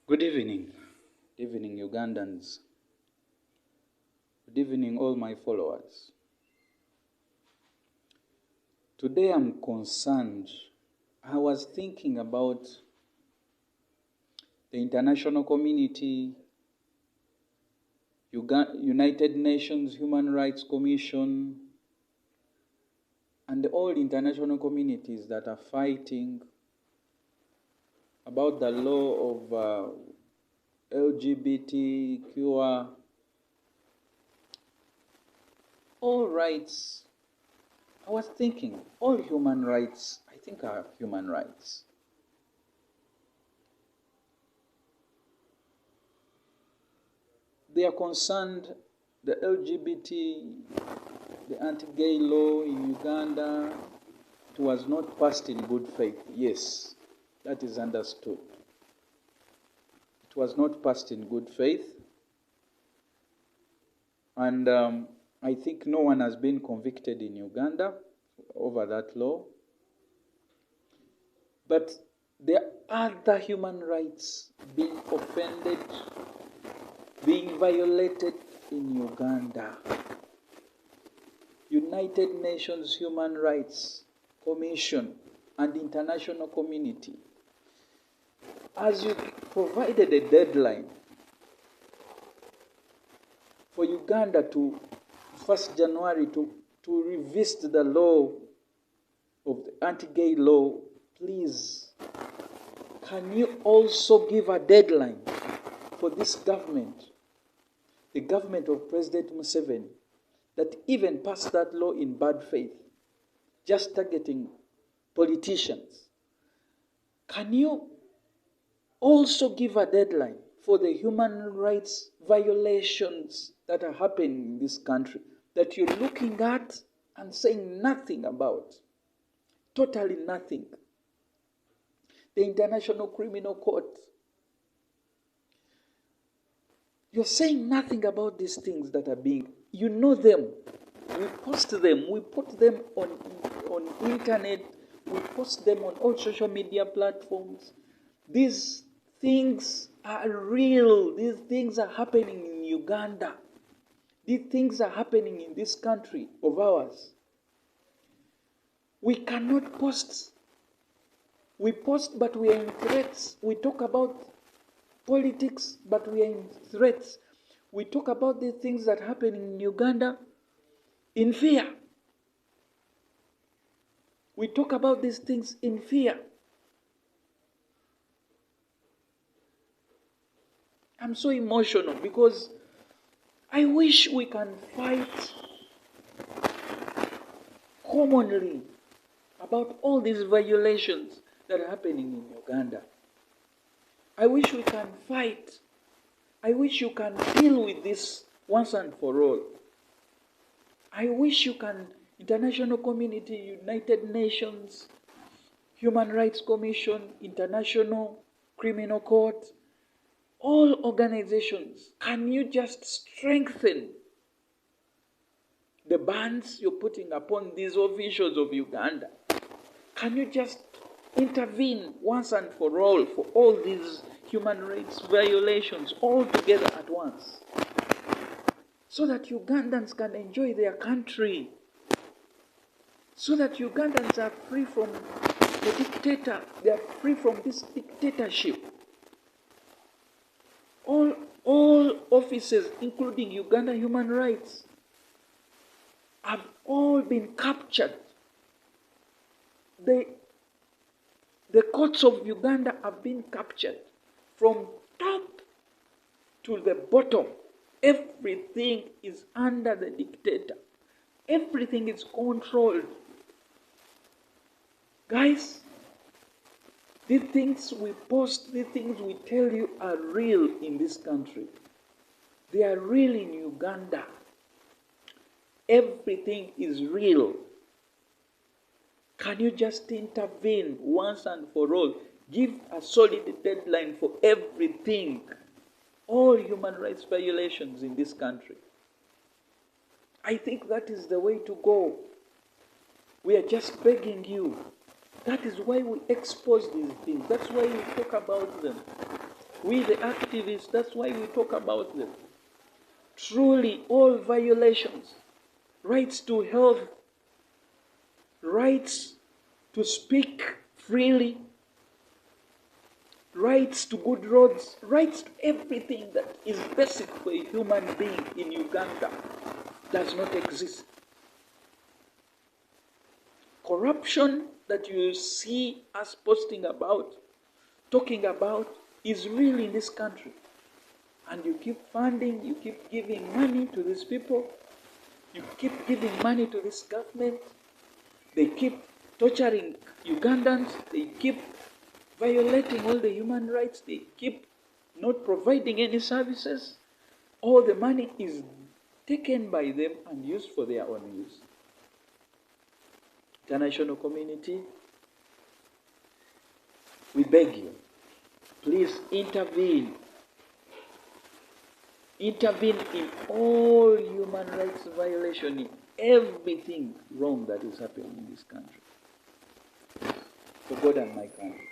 Good evening. Good evening, Ugandans. Good evening, all my followers. Today I'm concerned. I was thinking about the international community, United Nations Human Rights Commission, and all international communities that are fighting about the law of LGBTQ, all rights. I was thinking, all human rights, I think, are human rights. They are concerned, the LGBT, the anti-gay law in Uganda, it was not passed in good faith. Yes, that is understood. It was not passed in good faith. And I think no one has been convicted in Uganda over that law. But there are other human rights being offended, being violated in Uganda. United Nations Human Rights Commission and international community, as you provided a deadline for Uganda to 1st January to revisit the law of the anti-gay law, please, can you also give a deadline for this government, the government of President Museveni, that even passed that law in bad faith, just targeting politicians? Can you also give a deadline for the human rights violations that are happening in this country, that you're looking at and saying nothing about? Totally nothing. The International Criminal Court, you're saying nothing about these things that are being, you know them. We post them, we put them on internet, we post them on all social media platforms. These things are real. These things are happening in Uganda. These things are happening in this country of ours. We cannot post. We post, but we are in threats. We talk about politics, but we are in threats. We talk about the things that happen in Uganda in fear. We talk about these things in fear. I'm so emotional because I wish we can fight commonly about all these violations that are happening in Uganda. I wish we can fight. I wish you can deal with this once and for all. I wish you can, international community, United Nations, Human Rights Commission, International Criminal Court, all organizations, can you just strengthen the bans you're putting upon these officials of Uganda? Can you just intervene once and for all these human rights violations all together at once, so that Ugandans can enjoy their country, so that Ugandans are free from the dictator, they are free from this dictatorship. All offices, including Uganda Human Rights, have all been captured. The courts of Uganda have been captured from top to the bottom. Everything is under the dictator. Everything is controlled. Guys, the things we post, the things we tell you are real in this country. They are real in Uganda. Everything is real. Can you just intervene once and for all? Give a solid deadline for everything. All human rights violations in this country. I think that is the way to go. We are just begging you. That is why we expose these things. That's why we talk about them. We the activists, that's why we talk about them. Truly, all violations, rights to health, rights to speak freely, rights to good roads, rights to everything that is basic for a human being in Uganda does not exist. Corruption that you see us posting about, talking about, is real in this country. And you keep funding, you keep giving money to these people, you keep giving money to this government, they keep torturing Ugandans, they keep violating all the human rights, they keep not providing any services. All the money is taken by them and used for their own use. International community, we beg you, please intervene. Intervene in all human rights violation, in everything wrong that is happening in this country. For God and my country.